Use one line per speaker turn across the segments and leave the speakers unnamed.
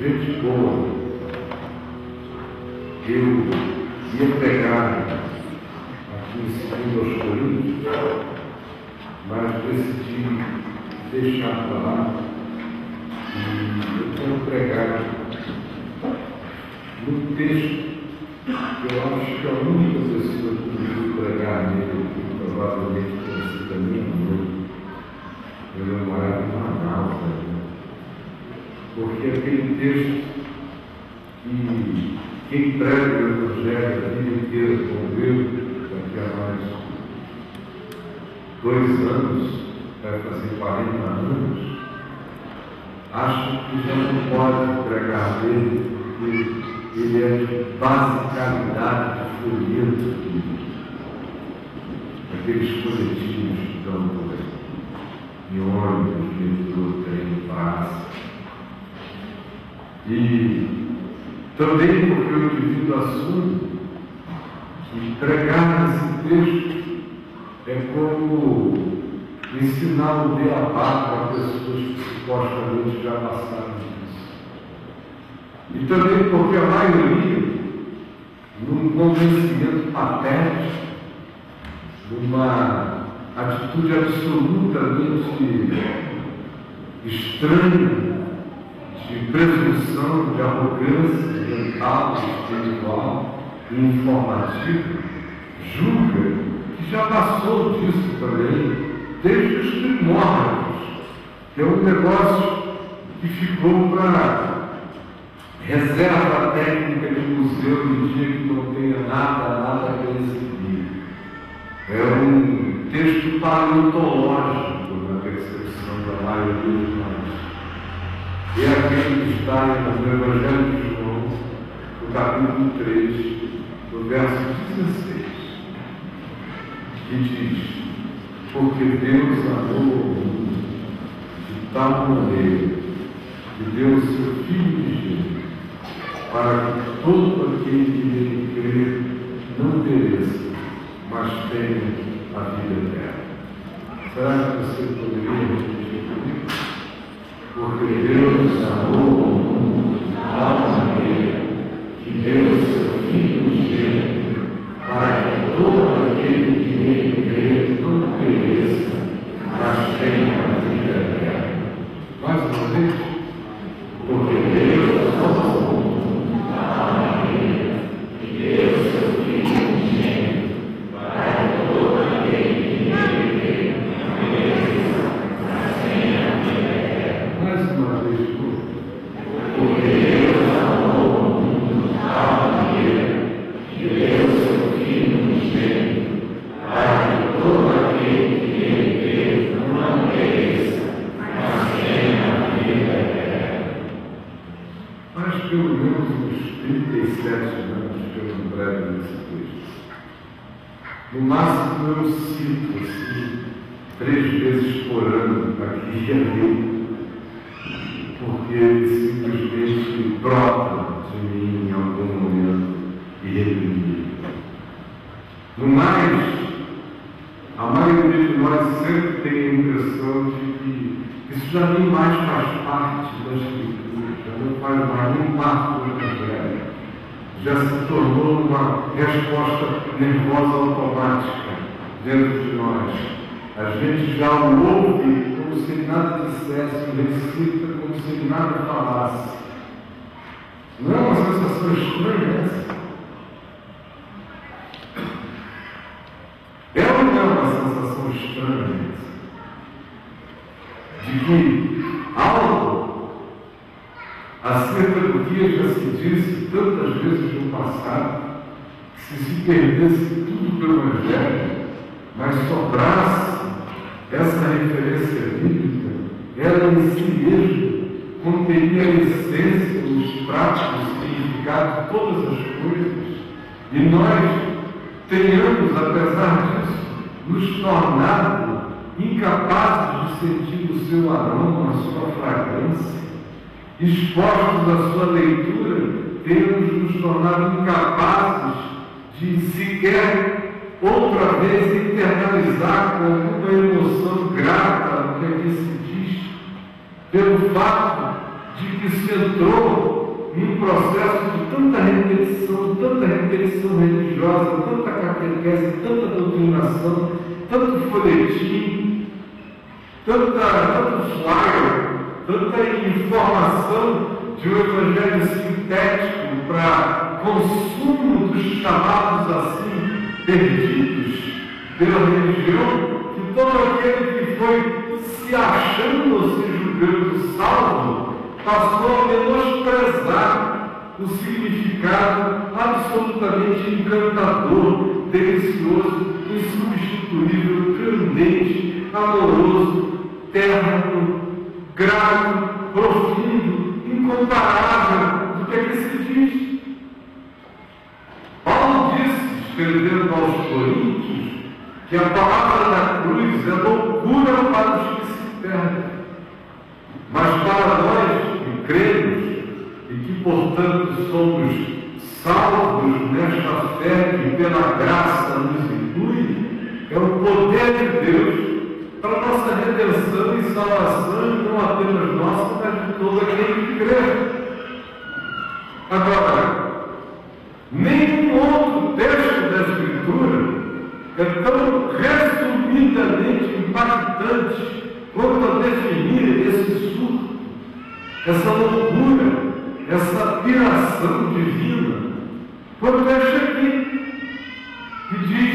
gente boa, eu ia pregar aqui em 2 aos Coríntios, mas decidi deixar para lá e eu quero pregar no texto que eu acho que a única pessoa que conseguiu pregar nele, que provavelmente você também não, eu morava em Manaus, porque aquele texto que quem prega o Evangelho a vida inteira como eu, daqui a mais 2 anos, vai fazer 40 anos, acho que já não pode pregar dele, porque ele é de basicalidade de folheto, aqueles coletivos que estão por aí, em ônibus, metrô, trem, praça. E também porque eu divido o assunto, que pregar nesse texto é como ensinar o beabá para pessoas que supostamente já passaram disso. E também porque a maioria, num convencimento patético, numa atitude absolutamente estranha, de presunção, de arrogância mental, espiritual e informativa, julga que já passou disso também, desde os primórdios, que é um negócio que ficou para reserva técnica de museu no dia que não tenha nada para exibir. É um texto paleontológico na percepção da maioria de nós. É aquele que está no Evangelho de João, no capítulo 3, no verso 16, que diz: porque Deus amou o mundo de tal maneira que deu o seu Filho unigênito, para que todo aquele que nele crê não pereça, mas tenha a vida eterna. Será que você poderia repetir comigo? Porque Deus amou o mundo de tal maneira que deu o seu Filho unigênito, para que todo aquele que nele crê não pereça, mas tenha a vida eterna. Mais uma vez. Porque Deus amou o mundo de tal maneira que deu o seu Filho unigênito, para que todo aquele que nele crê não pereça, mas tenha a vida eterna. Mais uma vez, porque Deus amou o mundo de tal maneira que deu o seu Filho unigênito, para que todo aquele que nele crê não pereça, mas tenha a vida eterna. Mas pelo menos uns 37 anos que eu não prego nesse texto. No máximo eu cito assim 3 vezes por ano aqui e ali, porque ele simplesmente brota de mim em algum momento e reprimido. No mais, a maioria de nós sempre tem a impressão de que isso já nem mais faz parte da Escritura, já não faz mais nem parte do Evangelho, já se tornou uma resposta nervosa automática dentro de nós. A gente já o ouve como se nada dissesse, recita como se nada falasse. Não é uma sensação estranha essa? É ou não é uma sensação estranha de que algo acerca do que já se disse tantas vezes no passado, que se perdesse tudo do Evangelho, mas sobrasse essa referência bíblica, ela em si mesma conteria a essência, os práticos, o significado de todas as coisas, e nós tenhamos, apesar disso, nos tornado incapazes de sentir o seu aroma, a sua fragrância, expostos à sua leitura, temos nos tornado incapazes de sequer outra vez internalizar com alguma emoção grata o que aqui se diz, pelo fato de que se entrou num processo de tanta repetição religiosa, tanta catequese, tanta doutrinação, tanto folhetim, tanto flyer, tanta informação de um evangelho sintético para consumo dos chamados assim perdidos pela religião, que todo aquele que foi se achando ou se julgando salvo passou a menosprezar o significado absolutamente encantador, delicioso, insubstituível, candente, amoroso, terno, grato, profundo, incomparável do que aqui se diz. Paulo disse, escrevendo aos Coríntios, que a palavra da cruz é loucura para os que se perdem. Mas para nós que cremos e que, portanto, somos salvos nesta fé que pela graça nos inclui, é o poder de Deus para nossa redenção e salvação, não apenas nossa, mas de todo aquele que crê. Agora, nenhum outro texto da Escritura é tão resumidamente impactante quanto a definir esse surto, essa loucura, essa piração divina, quanto este aqui, que diz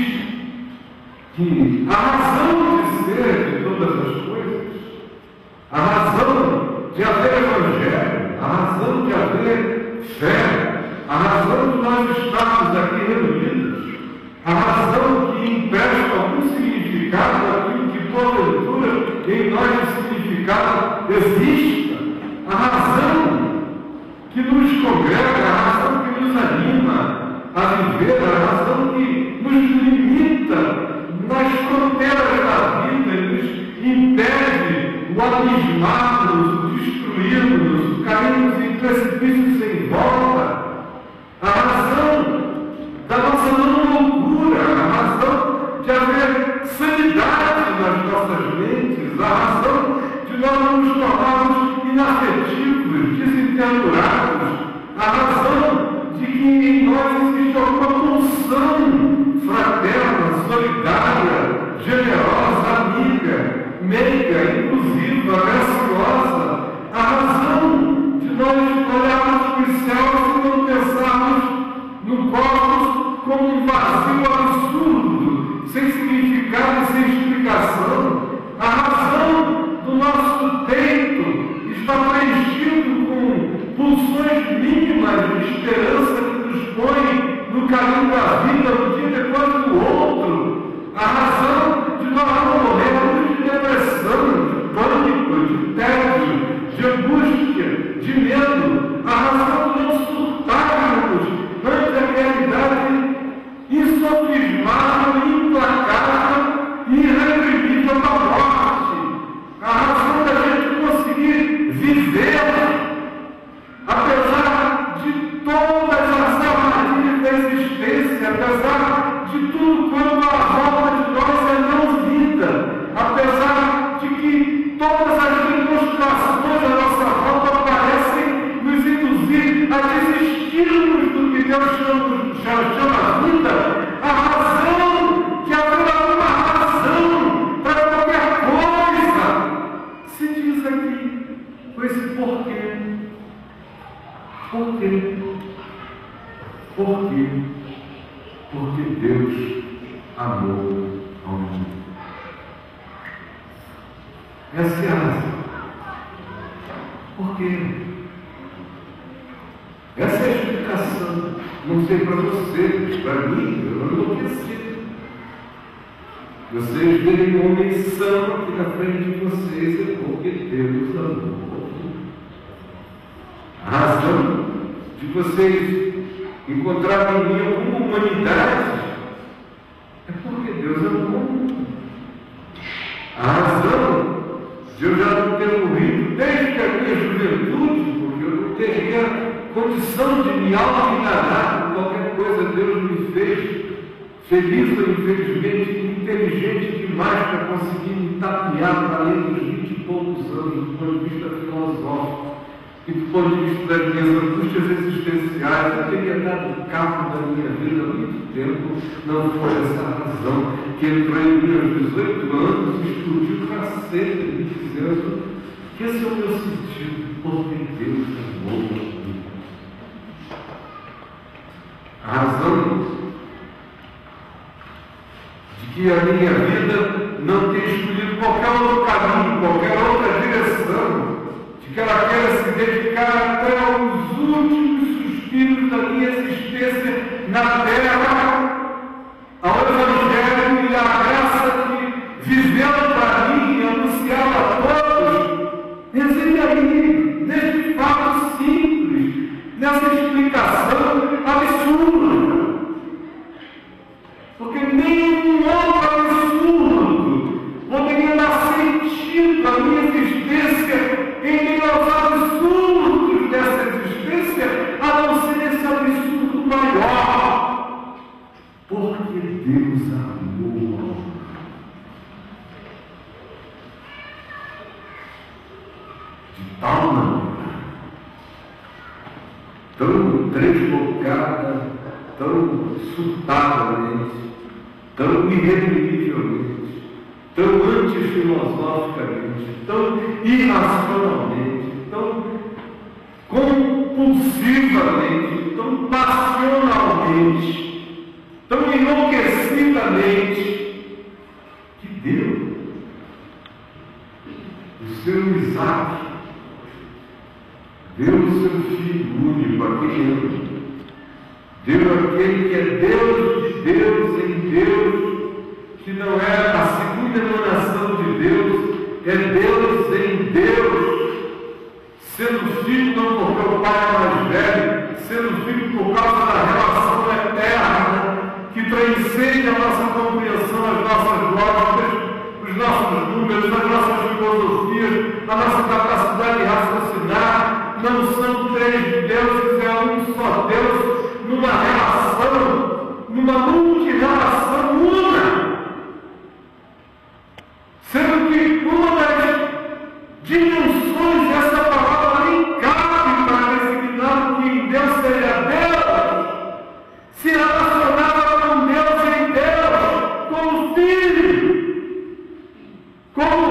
que a razão de ser de todas as coisas, a razão de haver evangelho, a razão de haver fé, a razão de nós estarmos aqui reunidos, a razão que empresta algum significado àquilo que porventura em nós o significado exista, a razão que nos congrega, a razão que nos anima a viver, a razão que nos limita nas fronteiras da vida e nos impede o abismarmos, o destruirmos, o cairmos em precipícios sem volta, a razão da nossa não loucura, a razão de haver sanidade nas nossas mentes, a razão de nós não nos tornarmos inafetivos, desentendurados, a razão de que em nós existe alguma pulsão fraterna, solidária, generosa, amiga, meiga, inclusiva, graciosa, a razão de nós olharmos para os céus e não pensarmos no cosmos como um vazio absurdo, sem significado e sem explicação, a razão do nosso peito está preenchido com pulsões mínimas de esperança que nos põe no caminho da vida, um dia depois do outro, a razão de nós não morrermos de depressão, de pânico, de tédio, de angústia, de medo, a razão de não surtarmos ante a realidade insofismável, implacável e irreprimível da morte, a razão da gente conseguir viver, apesar de todas as armadilhas da existência, apesar de tudo quanto à volta de nós é não vida, apesar de que todas as demonstrações à nossa volta parecem nos induzir a desistirmos do que Deus chama vida, a razão que haverá alguma razão para qualquer coisa se diz aqui com esse porquê. Por quê? Por quê? Porque Deus amou ao mundo. Essa é a razão. Por quê? Essa é a explicação. Não sei para você, para mim, eu não enlouqueci. Vocês verem uma menção aqui na frente de vocês é porque Deus amou. A razão de vocês encontrarem em mim alguma humanidade é porque Deus amou. A razão de eu já não ter morrido desde a minha juventude, porque eu não teria condição de me auto-enganar por qualquer coisa Deus me fez, feliz ou infelizmente, inteligente demais para conseguir me tapear para além dos 20 e poucos anos, do ponto de vista filosófico. E do ponto de vista das minhas angústias existenciais, eu teria dado cabo da minha vida há muito tempo, não foi essa razão que entrou em mim aos 18 anos e explodiu para sempre, me dizendo que esse é o meu sentido, porque Deus é bom. A razão de que a minha vida não tem escolhido qualquer outro caminho, qualquer outra direção, de que ela quer se dedicar até aos últimos suspiros da minha existência na terra, ao Evangelho e à graça que viveu para mim e anunciava a todos, reside aí, neste fato simples, nessa explicação absurda. Porque nenhum outro absurdo poderia dar sentido à minha existência em meio aos absurdos dessa existência, a não ser esse absurdo maior. Porque Deus amou. De tal maneira, tão transbocada, tão surtadamente, tão irreduzivelmente, tão antifilosoficamente, tão irracionalmente, tão compulsivamente, tão passionalmente, tão enlouquecidamente, que deu o seu Isaac, deu o seu Filho único, aquele ano. Deu aquele que é Deus de Deus em Deus, que não é a segunda emanação de Deus, é Deus em Deus, sendo Filho não porque o Pai é mais velho, sendo Filho por causa da relação eterna, que transcende a nossa compreensão, as nossas lógicas, os nossos números, as nossas filosofias, a nossa capacidade de raciocinar. Não são três deuses, é um só Deus, numa relação, numa multirrelação una. Sendo que uma das dimensões dessa palavra nem cabe para designar que em Deus seja Deus, se relacionava com Deus em Deus, como Filho, como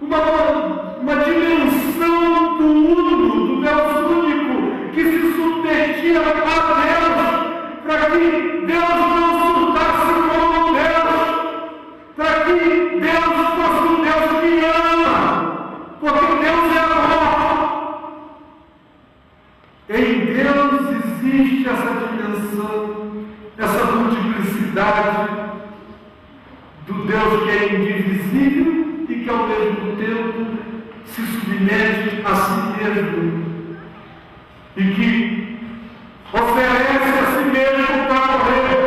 uma dimensão do uno, do Deus único, que se submetia a Deus, para que Deus não surtasse como Deus, para que Deus fosse um Deus que ama, porque Deus é amor. Em Deus existe essa dimensão, essa multiplicidade do Deus que é indivisível e que ao mesmo tempo se submete a si mesmo e que oferece a si mesmo para morrer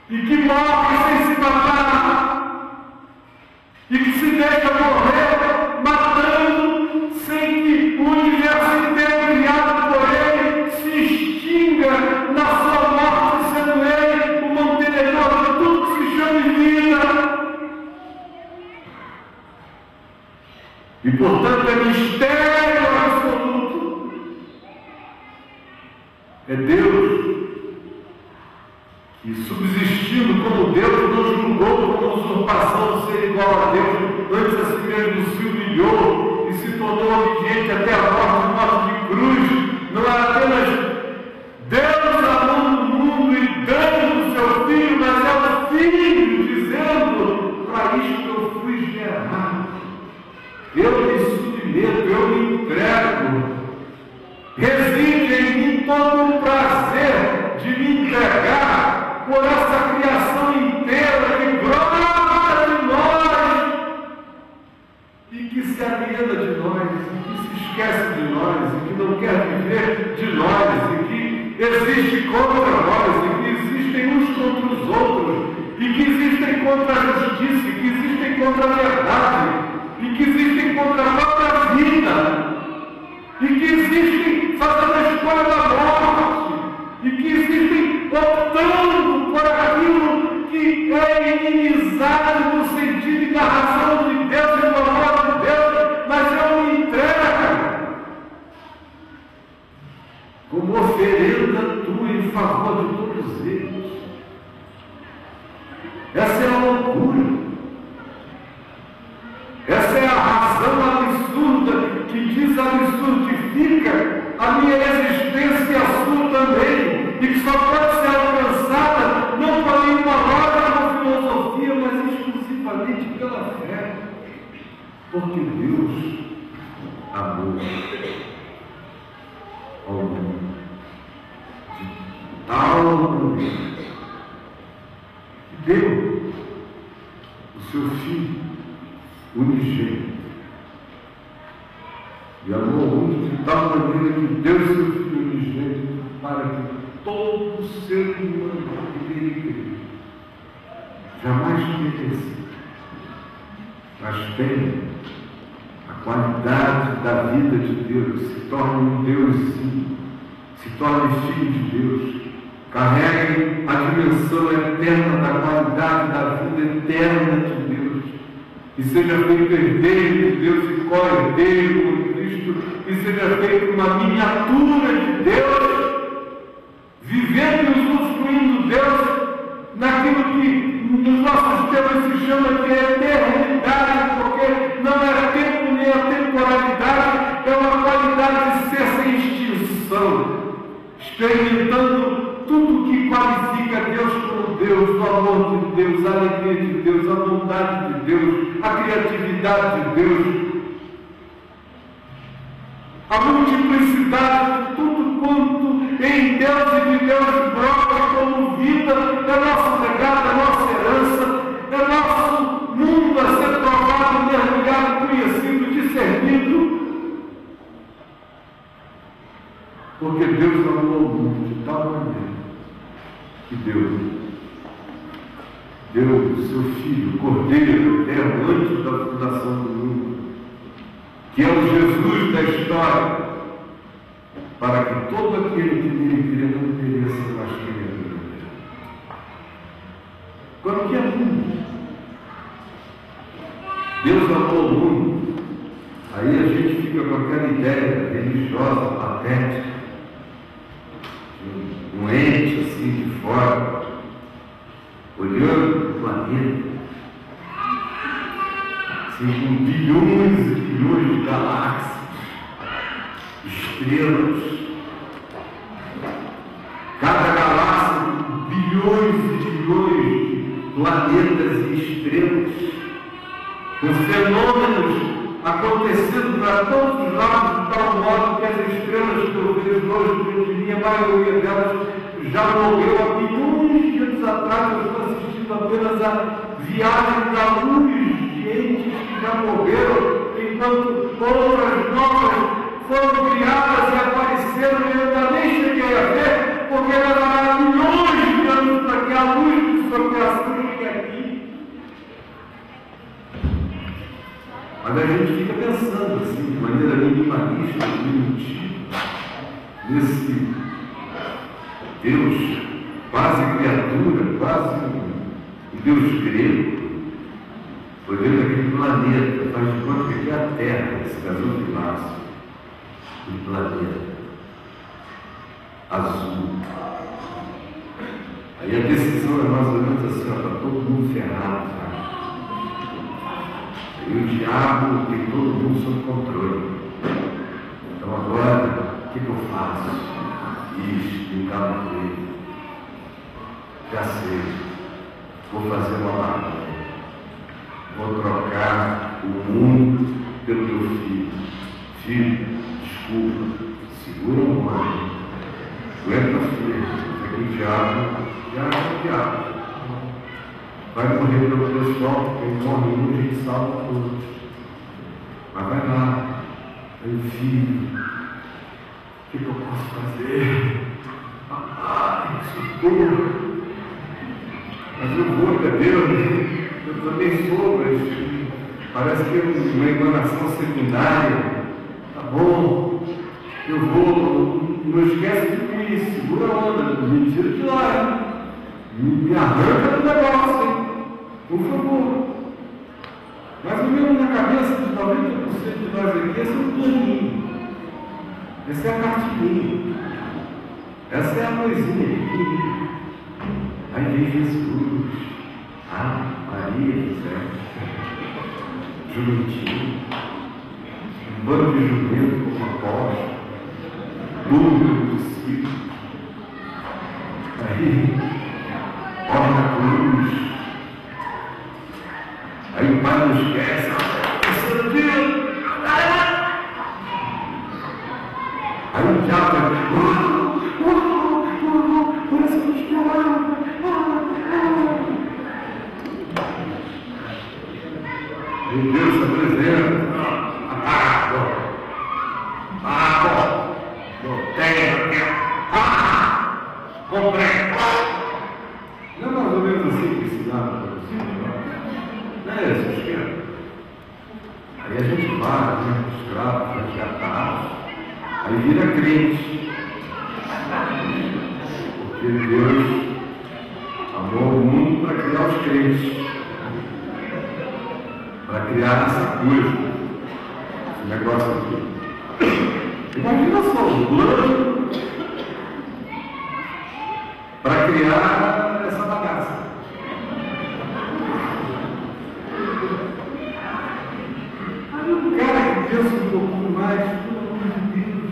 e que morre sem se matar e que se deixa morrer matando sem que o universo inteiro criado por ele se extinga na sua morte, sendo ele o mantenedor de tudo que se chama de vida. E portanto é mistério absoluto. É Deus que, subsistindo como Deus, não julgou como usurpação ser igual a Deus, antes a si mesmo se humilhou e se tornou obediente até a morte de cruz. Não é apenas Deus amando o mundo e dando o seu Filho, mas é o Filho dizendo: para isto eu fui gerado. Eu me submeto, eu me entrego. Reside em mim todo o prazer de me entregar por essa criação inteira que brota de nós e que se aliena de nós, e que se esquece de nós, e que não quer viver de nós, e que existe contra nós, e que existem uns contra os outros, e que existem contra a justiça, e que existem contra a verdade, e que existem contra a própria vida, e que existem fazendo a escolha da morte, e que existem optando por aquilo que é inimizade no sentido da razão de Deus e do amor de Deus, mas eu me entrego todos eles. Essa é a loucura. Essa é a razão absurda que absurdifica a minha existência e a sua também, e que só pode ser alcançada não por nenhuma lógica ou filosofia, mas exclusivamente pela fé. Porque Deus amou ao mundo de tal maneira que deu o seu Filho unigênito. E amou o mundo de tal maneira que deu o seu Filho unigênito para que todo ser humano que nele crê jamais pereça, mas tenha a qualidade da vida de Deus, se torne um Deusinho, se torne filho de Deus, carregue a dimensão eterna da qualidade da vida eterna de Deus, e seja feito herdeiro de Deus e co-herdeiro com Cristo, e seja feito uma miniatura de Deus, vivendo e usufruindo Deus naquilo que nos nossos termos se chama de eternidade, porque não é tempo nem a temporalidade, é uma qualidade de ser sem extinção, experimentando tudo que qualifica Deus como Deus, o amor de Deus, a alegria de Deus, a bondade de Deus, a criatividade de Deus, a multiplicidade de tudo quanto em Deus e de Deus brota como vida, é nosso legado, é nossa herança, é nosso mundo a ser provado, mergulhado, conhecido, discernido. Porque Deus amou o mundo de tal maneira que deu o seu Filho, o Cordeiro eterno, antes da fundação do mundo, que é o Jesus da história, para que todo aquele que nele crê não pereça, mas tenha vida eterna. Agora, o que é mundo? Deus amou o mundo. Aí a gente fica com aquela ideia religiosa, patética, um ente assim de fora, olhando para o planeta, assim, com bilhões e bilhões de galáxias, estrelas, cada galáxia com bilhões e bilhões de planetas e estrelas, com fenômenos acontecendo para todos os lados, de tal modo que as estrelas que eu vejo hoje, a maioria delas já morreu há bilhões de anos atrás. Eu estou assistindo apenas a viagem da luz de entes que já morreram, enquanto outras novas foram criadas e apareceram, e eu ainda nem cheguei a ver, porque era milhões de anos para que a luz de sua criação chegue aqui. Mas a gente fica pensando assim, de maneira minimalista, primitiva, nesse Deus quase criatura, quase um Deus grego, olhando aquele planeta, faz de conta que aqui é a Terra, esse garoto de março, um planeta azul. Aí a decisão é mais ou menos assim, está todo mundo ferrado, tá? E o diabo tem todo mundo sob controle. Então agora, o que eu faço? Isso, um carro feito. Já sei. Vou fazer uma barganha. Vou trocar o mundo pelo meu filho. Filho, desculpa, segura um mano. Aguenta firme. Aqui o diabo, é o diabo. Vai morrer pelo pessoal, porque ele morre um, a gente salva todos. Mas vai lá, meu filho, o que eu posso fazer? Socorro! Mas eu vou, é Deus, eu também sou, mas parece que é uma enganação secundária. Tá bom, eu vou, não esquece de mim, segura a onda, me tira de lá. Me arranca do negócio, hein? Por favor. Mas o meu na cabeça de 90% de nós aqui, esse é um planinho. Essa é a cartilinha. Essa é a coisinha aqui. Aí vem Jesus, Maria, José, jumentinho, um bando de jumento como apóstolo, número de discípulos. Aí, olha a cruz. Aí o pai não esquece, pensando, Deus, aí o diabo parece que está. E Deus se apresenta. Comprei. Não é mais ou menos assim que ensinava para você, não é esse esquema. Aí a gente vai, né, escravo, resgatados, aí vira crente. Porque Deus amou o mundo para criar os crentes, para criar essa coisa, esse negócio aqui. Imagina só, o plano para criar essa bagaça. Aí o cara que pensa um pouquinho mais, pelo amor de Deus,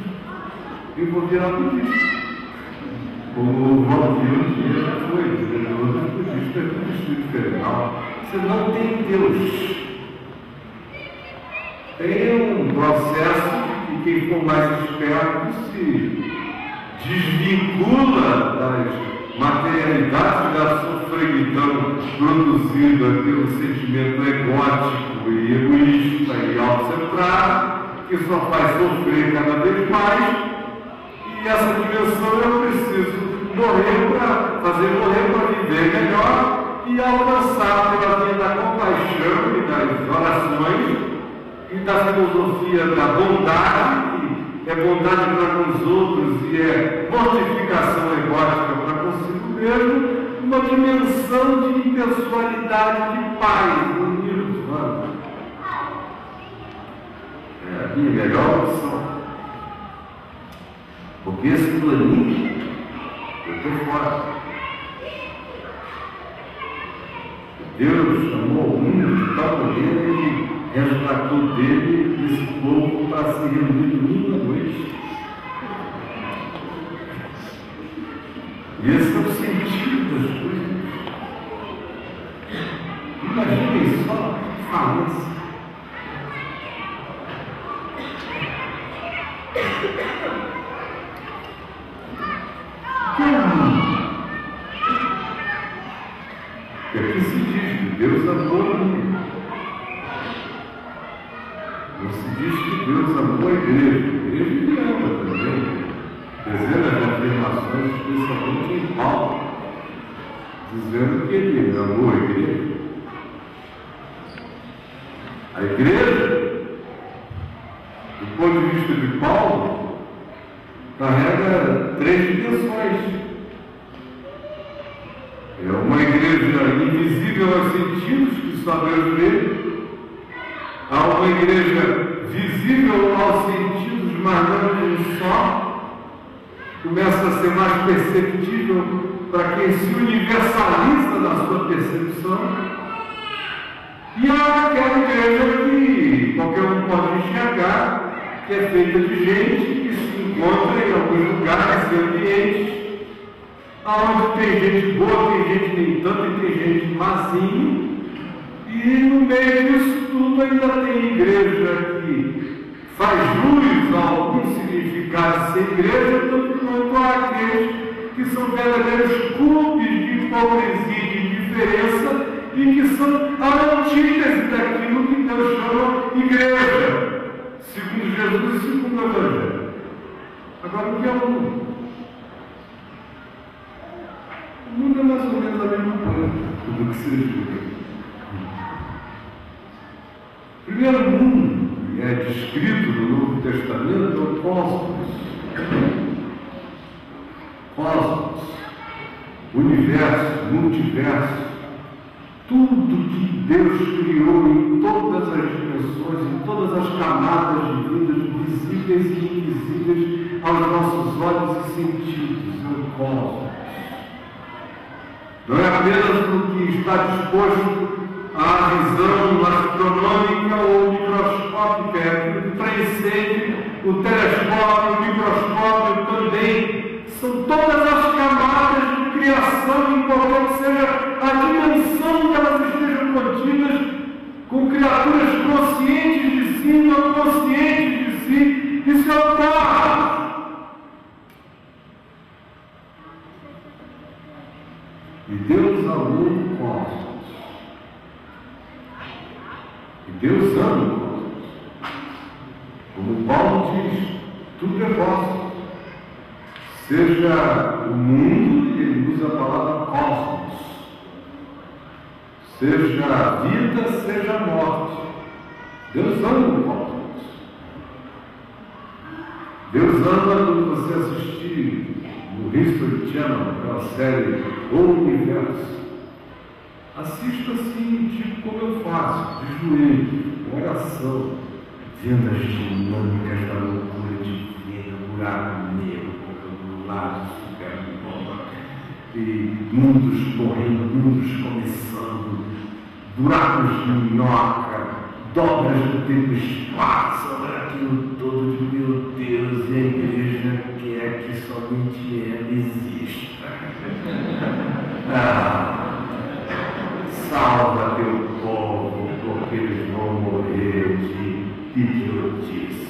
eu vou virar budista. Como o Valdir um dia foi, budista é tudo Distrito Federal. Você não tem Deus. Tem um processo que quem for mais esperto se desvincula das materialidade da sofreguidão produzida pelo sentimento egótico e egoísta e autocentrado, que só faz sofrer cada vez mais, e essa dimensão eu preciso morrer para fazer morrer para viver melhor e alcançar pela via da compaixão e das orações e da filosofia da bondade, que é bondade para com os outros e é mortificação egótica para consigo mesmo, uma dimensão de impessoalidade de paz, unidos, mano. É a minha melhor opção. Porque esse planinho, eu estou fora. Deus amou o mundo de tal maneira que resgatou dele esse povo para se reunir domingo à noite. E esse é o sentido das coisas. Imaginem só a falência. É que se diz que Deus amou o mundo. Não se diz que Deus amou a igreja. A igreja que ama também. Dezenas de afirmações, especialmente em Paulo, dizendo que ele amou a igreja. A igreja, do ponto de vista de Paulo, carrega três dimensões. É uma igreja invisível aos sentidos, que só Deus vê. Há uma igreja visível aos sentidos, mas não de um só. Começa a ser mais perceptível para quem se universaliza na sua percepção. E há aquela igreja que qualquer um pode enxergar, que é feita de gente que se encontra em alguns lugares e ambientes, onde tem gente boa, tem gente nem tanto e tem gente mazinha, e no meio disso tudo ainda tem igreja que faz jus a algum significado de ser igreja, tanto quanto aqueles que são verdadeiros clubes de hipocrisia e de diferença e que são a antítese daquilo que Deus chama igreja, segundo Jesus e segundo o Evangelho. Agora, o que é o mundo? O mundo é mais ou menos a mesma coisa, tudo que se julga. O primeiro mundo que é descrito no Novo Testamento é o cosmos. Cosmos, universo, multiverso, tudo que Deus criou em todas as dimensões, em todas as camadas de vida, visíveis e invisíveis aos nossos olhos e sentidos, é o cosmos. Não é apenas no que está disposto à visão astronômica ou microscópica, é aquilo que transcende o telescópio, o microscópio também. São todas as camadas de criação, em qualquer que seja a dimensão que elas estejam contidas, com criaturas conscientes de si, não conscientes de si. Isso é o cosmos. E Deus amou o cosmos. E Deus ama o cosmos. Como Paulo diz, tudo é vosso. Seja o mundo, e ele usa a palavra cosmos. Seja a vida, seja a morte. Deus ama o cosmos. Deus ama quando você assistir no History Channel, aquela série O Universo. Assista assim, tipo como eu faço, de joelho, com oração, vendo as dinâmicas da loucura de ver o buraco negro do lado superbomba, e mundos correndo, mundos começando, buracos de minhoca, dobras do tempo e espaço, aquilo todo de meu Deus, e a igreja quer que somente ela exista. Salva teu povo, porque eles vão morrer de idiotice.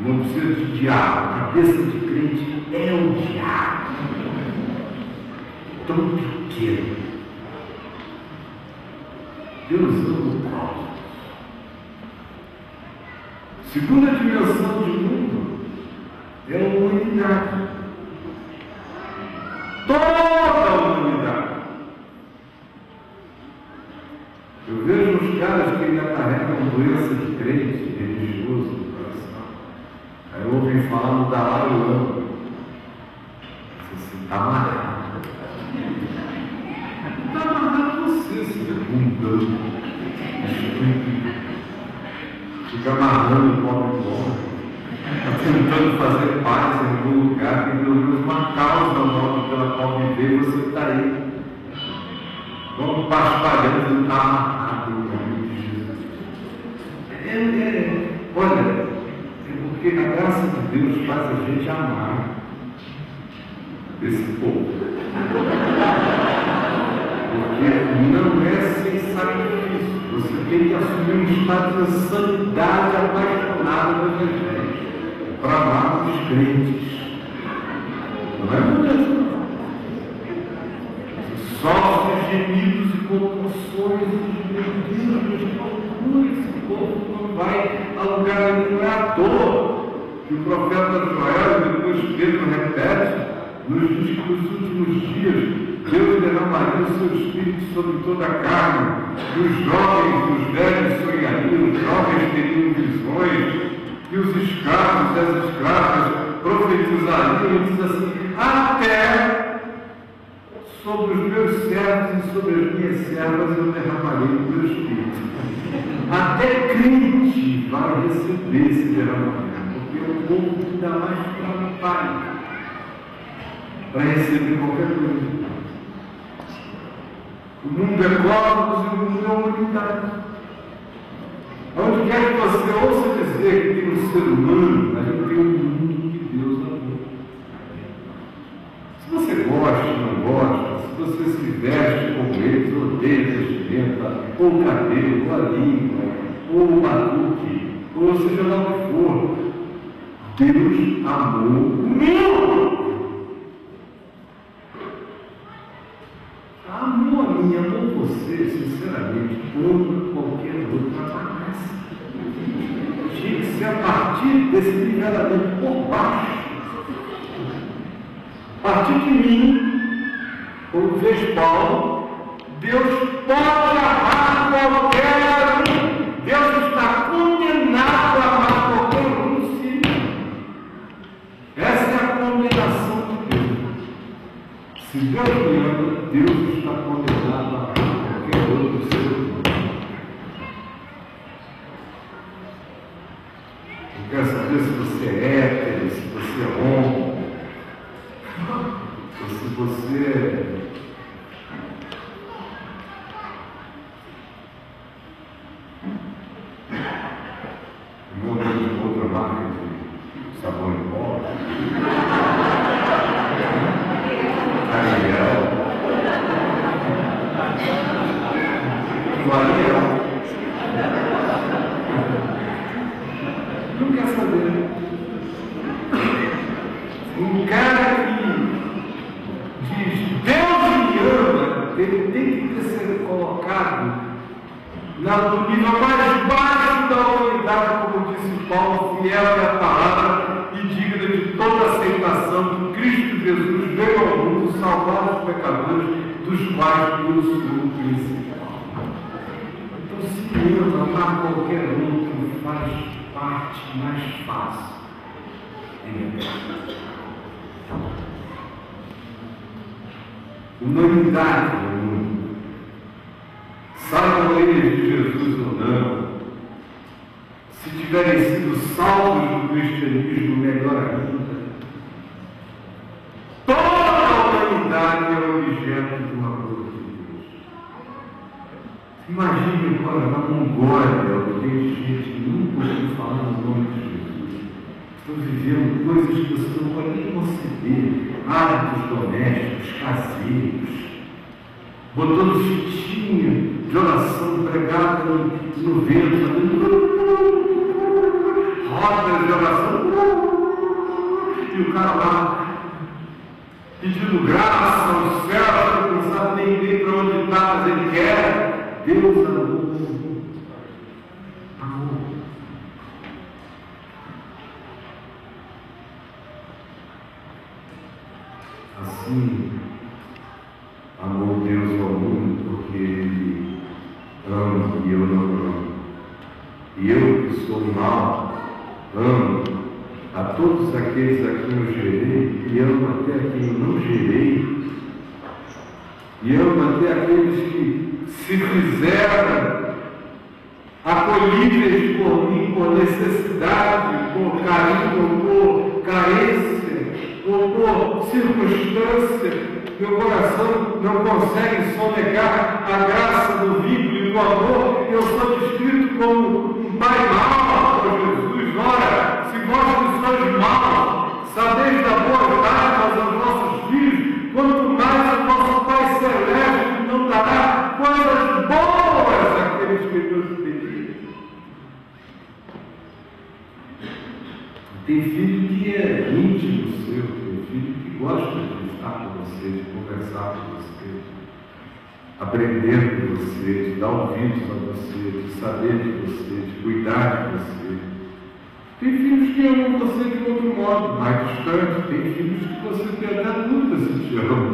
Não precisa de diabo, a cabeça de crente é o diabo. Tão pequeno. Deus ama o cosmos. Segunda dimensão de mundo é a humanidade. Toda a humanidade. Eu vejo os caras que ainda carregam doença de crente, religioso no coração. Aí ouvem falar no Dalai Lama. Você está amarrado. Está amarrado você, seu mundano. Fica amarrando o pobre pobre. Está tentando fazer paz em algum lugar, tem pelo menos uma causa nova pela qual viver, você está aí. Vamos paspalhando, não está amarrado no nome de Jesus. Olha, é porque a graça de Deus faz a gente amar esse povo. Porque não é sem sacrifício. Você tem que assumir um estado de santidade apaixonada do Evangelho para amar os crentes. Não é mesmo? Sofre gemidos e compulsões e meu Deus, procura esse povo não vai a lugar nenhum. Não é à toa que o profeta Joel, depois Pedro repete, nos últimos dias, Deus derramaria o seu Espírito sobre toda a carne, e os jovens, os velhos sonhariam, os jovens teriam visões, e os escravos e as escravas profetizariam, e diz assim, até sobre os meus servos e sobre as minhas servas eu derramarei o meu Espírito. Até crente vai receber esse derramamento, porque o povo que dá mais trabalho para receber qualquer coisa. O mundo é cosmos e o mundo é humanidade. Onde quer que você ouça dizer que tem um ser humano, ali tem um mundo que Deus amou. Se você gosta ou não gosta, se você se veste como eles, odeia a vestimenta, ou o cabelo, ou a língua, ou o batuque, ou seja lá o que for, Deus amou o mundo. Amor a mim, amor você, sinceramente, como qualquer outra promessa. Tinha que ser a partir desse nivelamento por baixo. A partir de mim, como fez Paulo, Deus pode amar qualquer um. Deus está condenado a amar qualquer um, sim. Essa é a condenação de Deus. Se Deus me ama, Deus está condenado a qualquer outro ser humano. Eu quero saber se você é hétero, se você é homem, se você você de outra marca de sabão em pó, Ariel, não quer saber. Um cara que diz Deus me ama, ele tem que ser colocado no nível mais baixo da humanidade, como disse Paulo, fiel é a palavra e digna de toda aceitação que Cristo Jesus veio ao mundo salvar os pecadores, dos quais eu sou o principal. Então, se eu amar qualquer um que faz parte mais fácil em minha vida. Humanidade no mundo. Saibam eles de Jesus ou não, se tiverem sido salvos do cristianismo, melhor ainda. Toda a humanidade é objeto de uma coisa de Deus. Imagine agora na Mongólia, tem gente que nunca ouviu falar no nome de Jesus. Estão vivendo coisas que você não pode nem conceber, hábitos domésticos, caseiros, botando fitinha de oração pregada no vento, rodas de oração, e o cara lá pedindo graça ao céu, não sabe nem bem para onde está, mas ele quer. Deus amor. Assim, amou Deus ao mundo porque Ele ama e eu não amo. E eu que sou mau, amo a todos aqueles a quem eu gerei e amo até a quem eu não gerei. E amo até aqueles que se fizeram acolhíveis por mim, por necessidade, por carinho, por carência, ou por circunstância. Meu coração não consegue sonegar a graça do vínculo e do amor. Eu sou descrito como um pai mau por Jesus. Ora, se vós que sois maus, sabeis dar boas dádivas aos vossos filhos, quanto mais o nosso Pai Celeste não dará coisas boas àqueles que Deus pediu. Tem filho que é íntimo seu, tem filho que gosta de estar com você, de conversar com você, aprender com você, de dar ouvidos a você, de saber de você, de cuidar de você. Tem filhos que amam você de outro modo, mais distante. Tem filhos que você tem até dúvida se te amam.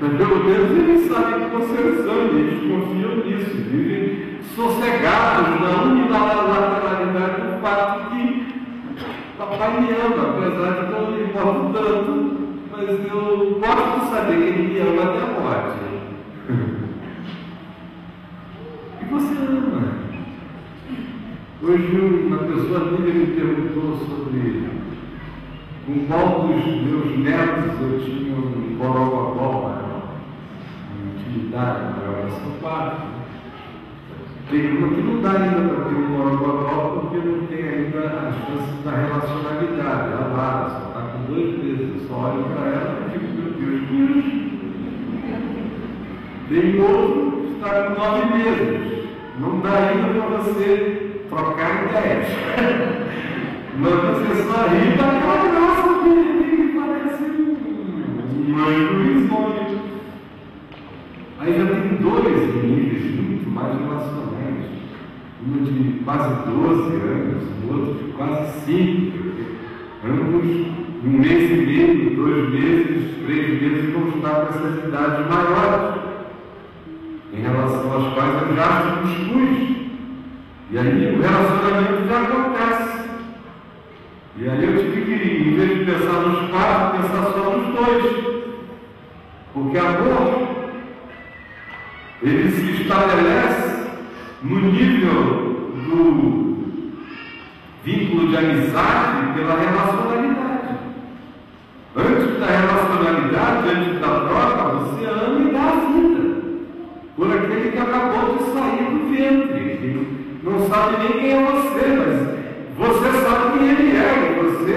Mas pelo menos eles sabem que você ama, eles confiam nisso, vivem sossegados na unilateralidade do fato que papai me ama, apesar de que eu não me importo tanto, mas eu gosto de saber que ele me ama até a morte. E você ama. Hoje uma pessoa amiga me perguntou sobre com qual dos meus netos eu tinha um corococó, uma intimidade, uma relação parte. Tem uma que não dá ainda para ter um corococó porque não tem ainda as chances da relacionalidade. Ela lá, só está com 2 meses, eu só olho para ela e digo, meu Deus, tem outro que está com 9 meses. Não dá ainda para você trocar ideias. Mas você só ri daquela graça dele que parece um anjo risonho. Aí já tem 2 níveis muito mais relacionados. Uma de quase 12 anos, o outro de quase 5. Ambos, 1 mês e meio, 2 meses, 3 meses, vão estar com essas idades maiores, em relação às quais eu já os expus. E aí o relacionamento já acontece. E aí eu tive que, em vez de pensar nos 4, pensar só nos 2. Porque amor, ele se estabelece no nível do vínculo de amizade pela relacionalidade. Antes da está diante da troca, você ama e dá a vida por aquele que acabou de sair do ventre, que não sabe nem quem é você, mas você sabe quem ele é, e você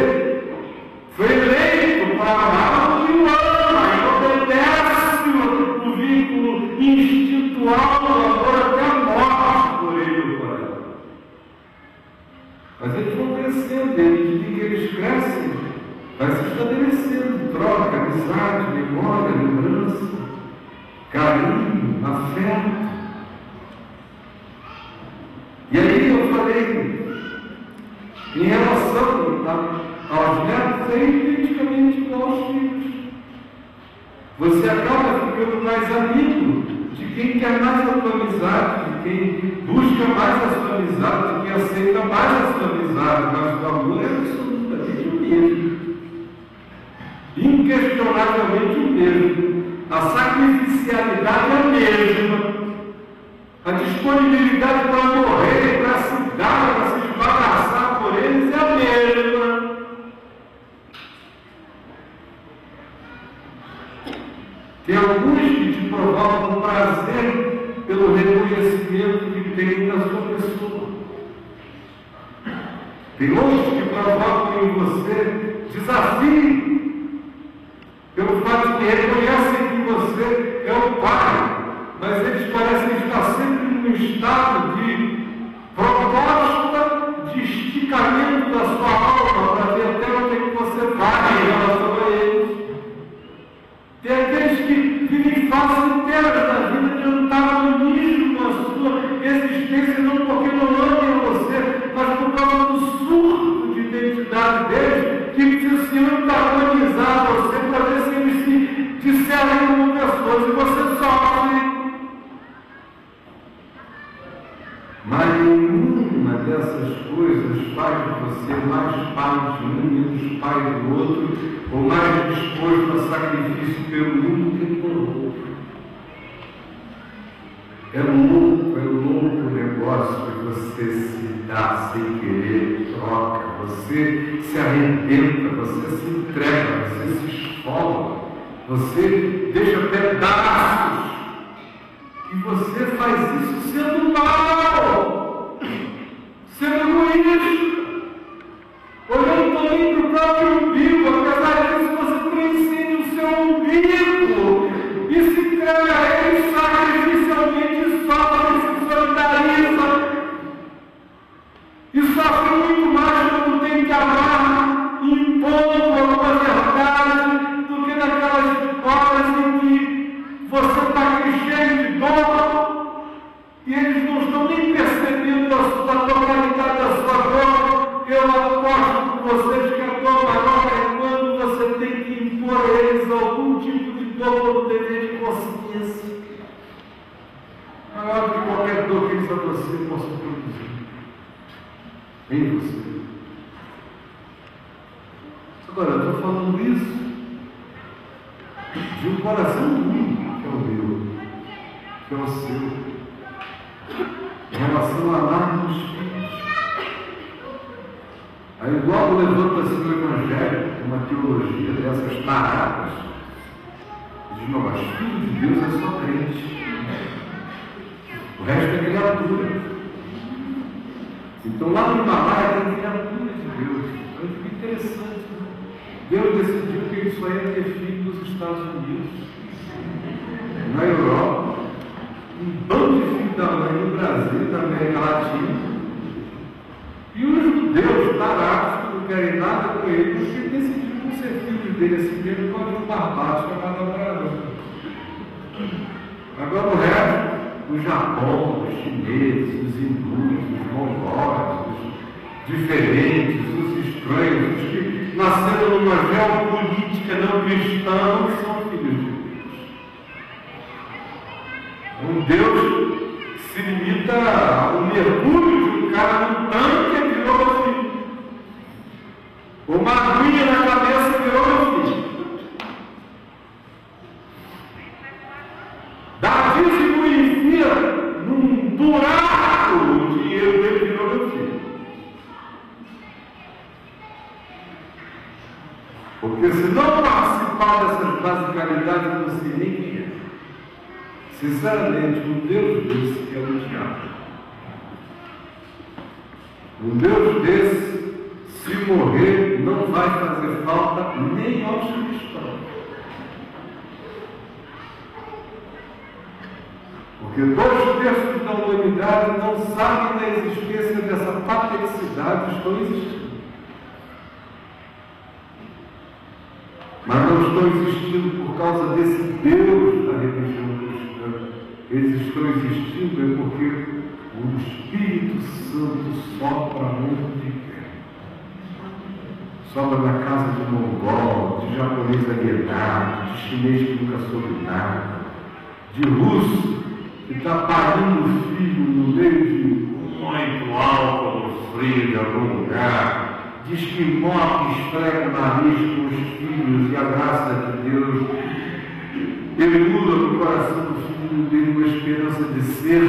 foi eleito para amá-lo e o ama, e obedece o vínculo instintual do amor até a morte por ele ou por ela. Mas eles vão crescendo, e à medida que eles crescem, vai se estabelecendo troca, amizade, memória, lembrança, carinho, afeto. E aí eu falei, em relação aos netos, é identicamente igual aos filhos. Você acaba ficando mais amigo de quem quer mais a sua amizade, de quem busca mais a sua amizade, de quem aceita mais a sua amizade, mas o amor é absolutamente o mesmo. Inquestionavelmente o mesmo. A sacrificialidade é a mesma. A disponibilidade para morrer, para se dar, para se esbagaçar por eles é a mesma. Tem alguns que te provocam prazer pelo reconhecimento que tem na sua pessoa. Tem outros que provocam em você desafio pelo fato que reconhecem que você é o Pai, mas eles parecem estar sempre num estado de proposta de esticamento da sua alma para ver até onde é que você vai em relação a eles. Tem aqueles que vivem fases inteiras da vida de antagonismo com a sua existência, não porque não amem você, mas por causa do surto de identidade deles, que precisa se antagonizar a você para ver se eles se discernem como pessoas, e você sofre. Mas nenhuma dessas coisas faz de você mais pai de um, menos pai do outro, ou mais disposto a sacrifício pelo um que pelo outro. É louco o negócio que você se dá sem querer, troca, você se arrebenta, você se entrega, você se esfola, você deixa pedaços. E você faz isso sendo mal, sendo egoísta, olhando também para o próprio umbigo. Apesar disso, você transcende o seu umbigo e se entrega a ele sacrificialmente, sofre, se solidariza e sofre muito mais quando tem que amar, impondo alguma verdade, do que naquelas horas em que você está cheio de dor e eles não estão nem percebendo a totalidade da sua dor. Eu aposto com vocês que a dor maior é quando você tem que impor a eles algum tipo de dor pelo dever de consciência, maior do que qualquer dor que eles a você possam produzir em você. Agora, eu estou falando isso de um coração único, que é o meu, que é o seu, em relação a amar os filhos. Aí logo levanta-se no Evangelho uma teologia dessas taradas, diz: não, mas filho de Deus é só crente, o resto é criatura. Então lá no Himalaia tem criatura de Deus. Então fica interessante, né? Deus decidiu que ele só ia ter filho nos Estados Unidos, na Europa, um bando de filhos da mãe no Brasil, da América Latina, e os judeus tarados que não querem nada com ele, porque decidiram ser filhos dele assim mesmo, com um barbado chamado Abraão. Agora o resto, o Japão, os chineses, os hindus, os mongóis, os diferentes, os estranhos, os que nasceram numa geopolítica não cristã, não são filhos de Deus. Um Deus que se limita ao mergulho de um cara num tanque e virou meu filho. Uma aguinha na cabeça virou meu filho. Davi se enfia num buraco, o dinheiro dele virou meu filho. Porque se não participar dessas basicalidades, eu não sei nem quem é. Sinceramente, um Deus desse que é o diabo. Um Deus desse, se morrer, não vai fazer falta nem aos cristãos. Porque 2/3 da humanidade não sabem da existência dessa patricidade, estão existindo. Mas não estão existindo por causa desse Deus da religião cristã. Eles estão existindo porque o Espírito Santo sopra onde quer. Sopra na casa de mongol, de japonês alienado, de chinês que nunca soube nada, de russo que está parindo filho no meio de muito álcool frio de algum lugar, de esquimó que esfrega o nariz com os filhos e a graça de Deus emula no coração do filho dele uma esperança de ser.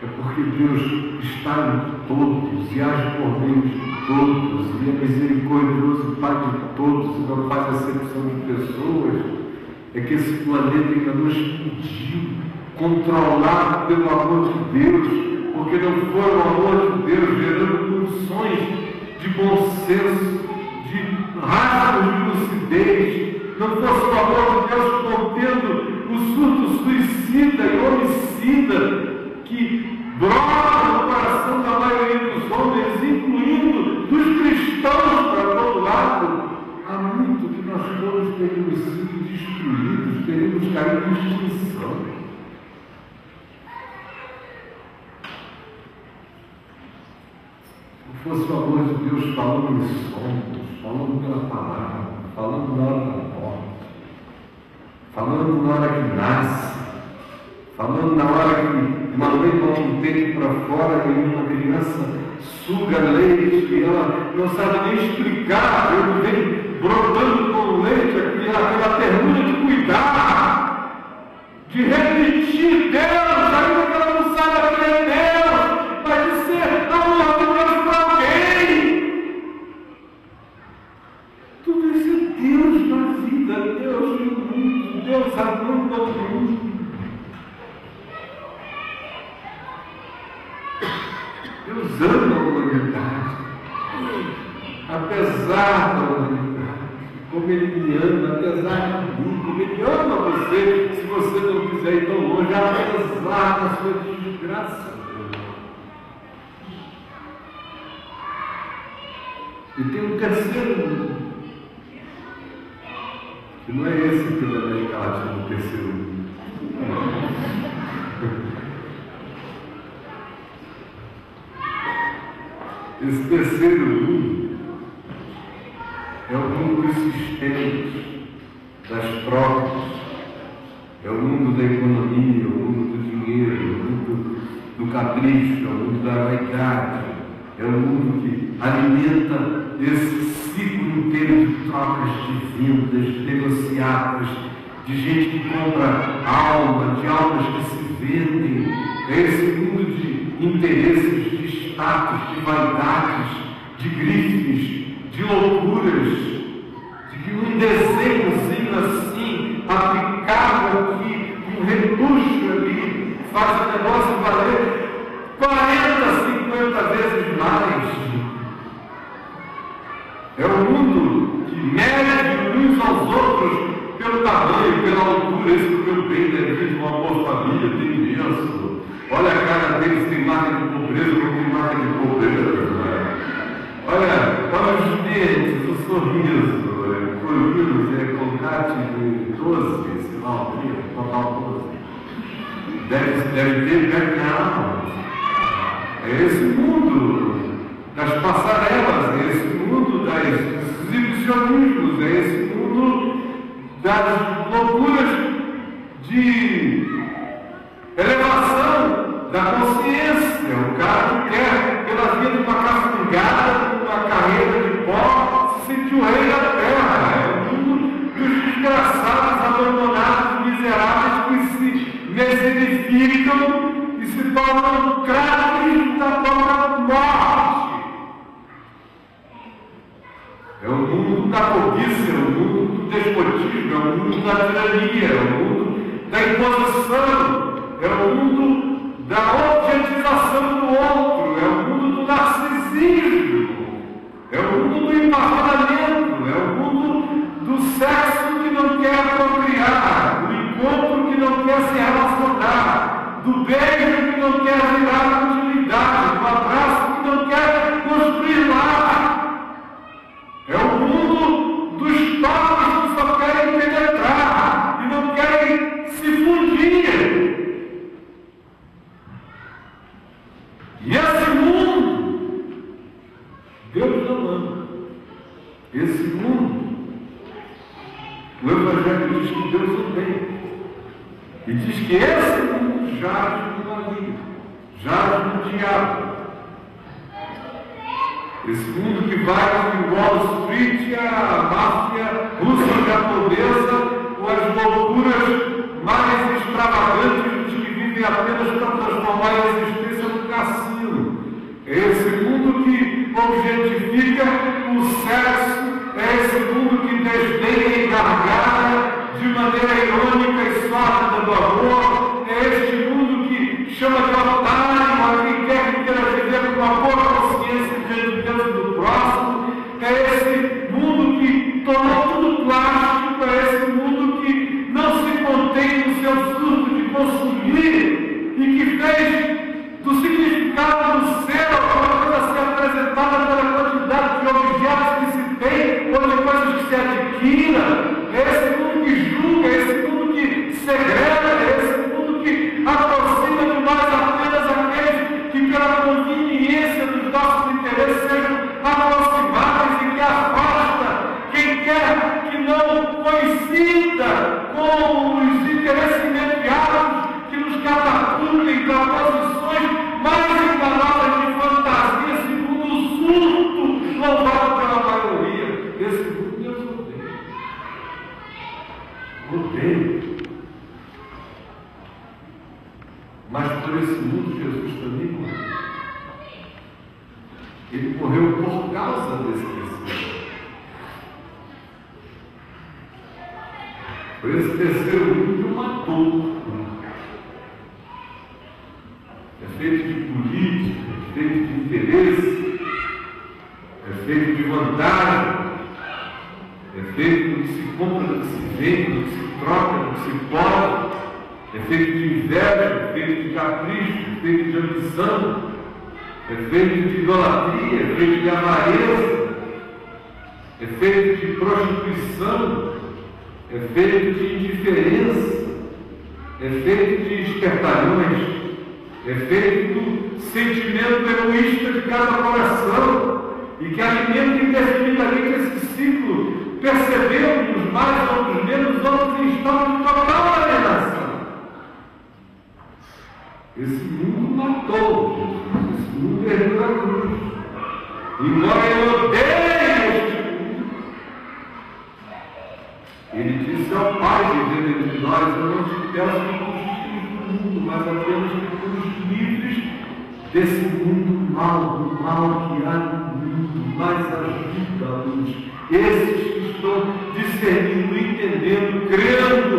É porque Deus está em todos e age por meio de todos e é misericordioso Pai de todos e não faz acepção de pessoas. É que esse planeta ainda não explodiu, controlado pelo amor de Deus, porque não foi o amor de Deus gerando condições de bom senso, de rasgos de lucidez, não fosse o amor de Deus contendo o surto suicida e homicida que brota no coração da maioria dos homens, incluindo dos cristãos para todo lado. Há muito que nós todos teríamos sido destruídos, teríamos caído em extinção. Se fosse o amor de Deus falando em sonhos, falando pela palavra, falando na hora da morte, falando na hora que nasce, falando na hora que uma mãe bota um peito para fora e uma criança suga leite e ela não sabe nem explicar, eu vem brotando com leite, aquela ternura de cuidar, de repetir Deus, ainda que ela não saiba quem é Deus, mas de ser amor de Deus para alguém. Tudo isso é Deus na vida, Deus no mundo, Deus amando ao mundo. Deus ama a humanidade, apesar da humanidade, como Ele me ama, apesar de mim, como Ele ama você, se você não quiser ir tão longe, apesar da sua desgraça. E tem um terceiro mundo, que não é esse que da América Latina, o terceiro mundo. Esse terceiro mundo é o mundo dos sistemas, das trocas, é o mundo da economia, o mundo do dinheiro, o mundo do capricho, é o mundo da vaidade, é o mundo que alimenta esse ciclo inteiro de trocas, de vendas, de negociatas, de gente que compra alma, de almas que se vendem. É esse mundo de interesses, de status, de vaidades, de grifes, de loucuras, de que um desenhozinho assim, aplicado aqui, um repuxo ali, faz o negócio valer 40, 50 vezes mais. É o mundo que mede uns aos outros pelo tamanho, pela altura, esse do meu bem daqui de uma boa família, tem imenso. Olha a cara deles, tem marca de pobreza, não tem marca de pobreza. Olha os dentes, o sorriso, colhidos, concate de 12, sei lá, o que, total 12. Deve ter não. É esse mundo das passarelas, é esse mundo dos exibicionismos, é esse mundo das loucuras de elevação da consciência. O cara que quer, pela vida de uma cafungada, uma carreira de pó, se sentir o rei da terra. É o mundo dos desgraçados, abandonados, miseráveis que se meserificam e se tornam craques da própria morte. egoísmo, é o mundo da tirania, é o mundo da imposição, é o mundo da objetização do outro, é o mundo do narcisismo, é o mundo do embarramento, é o mundo do sexo que não quer procriar, do encontro que não quer se relacionar, do beijo que não quer virar continuidade, do abraço que não quer construir lar. É o mundo dos toques que só querem penetrar e não querem se fundir. E esse mundo, Deus não ama. Esse mundo, o Evangelho diz que Deus odeia. E diz que esse mundo jaz no maligno, jaz no diabo. Esse mundo que vai de Wall Street à máfia russo-japonesa, com as loucuras mais extravagantes dos que vivem apenas para transformar a existência no cassino. É esse mundo que objetifica o sexo, é esse mundo que desdenha e gargalha de maneira irônica e sórdida do amor, é este mundo que chama de otário a quem quer que queira viver com uma boa consciência diante do próximo, é esse mundo que tornou tudo plástico, é esse mundo que não se contém no seu surto de consumir e que fez do significado do ser uma coisa a ser apresentada pela quantidade de objetos que se tem ou de coisas que se adquira. É esse mundo que julga, é esse mundo que segrega, é esse mundo que aproxima de nós apenas aqueles que pela conveniência dos nossos interesses sejam aproximáveis e que afasta quem quer que não coincida com os interesses imediatos que nos catapultem para posições mais enganadas de fantasia, segundo o surto louvado pela maioria. Esse mundo Deus odeia. Odeia. Mas por esse mundo Jesus também morreu. Ele morreu por causa desse terceiro. Por esse terceiro mundo que o matou. É feito de política, é feito de interesse, é feito de vantagem, é feito do que se compra, do que se vende, do que se troca, do que se pode, é feito de inveja, é feito de capricho, é feito de ambição, é feito de idolatria, é feito de avareza, é feito de prostituição, é feito de indiferença, é feito de espertalhões, é feito do sentimento egoísta de cada coração e que alimenta indefinidamente esse ciclo, percebendo uns mais, outros menos, outros em estado de total alienação. Esse mundo matou Jesus, esse mundo ergueu a cruz. Embora ele odeie este mundo, ele disse ao Pai, dizendo entre nós: eu não te peço que conquistes do mundo, mas apenas que fomos livres desse mundo mal, do mal que há no mundo, mas ajuda-nos, esses que estão discernindo, entendendo, crendo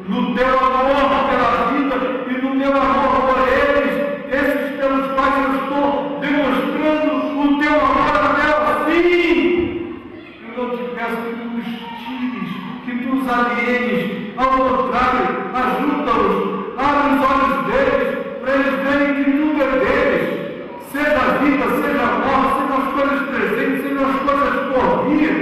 no teu amor pela vida e no teu amor por eles, esses pelos quais eu estou demonstrando o teu amor até o fim. Eu não te peço que tu os tires, que tu os alienes, ao contrário, ajuda-os, abre os olhos deles, para eles verem que tudo é deles, seja a vida, seja a morte, seja as coisas presentes, seja as coisas por vir.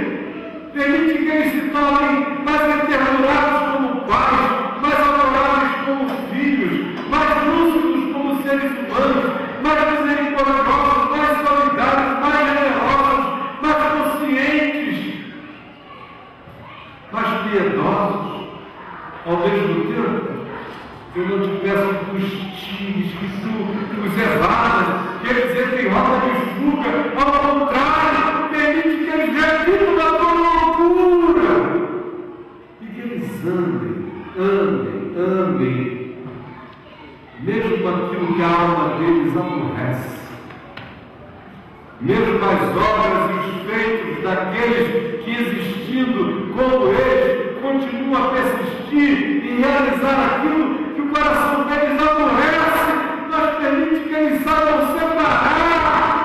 Permite que eles se tornem mais eternurados como pais, mais adoráveis como filhos, mais lúcidos como seres humanos, mais misericordiosos, mais solidários, mais generosos, mais conscientes, mais piedosos. Ao mesmo tempo, eu não te peço que tu os tires, que tu os evadas, que eles entrem em roda de fuga. Ao contrário, permite que eles revidam da tua loucura e que eles amem, mesmo aquilo que a alma deles aborrece, mesmo as obras e os feitos daqueles que, existindo como eles, continuam a persistir e realizar aquilo que o coração deles aborrece, nós permitimos que eles saibam separar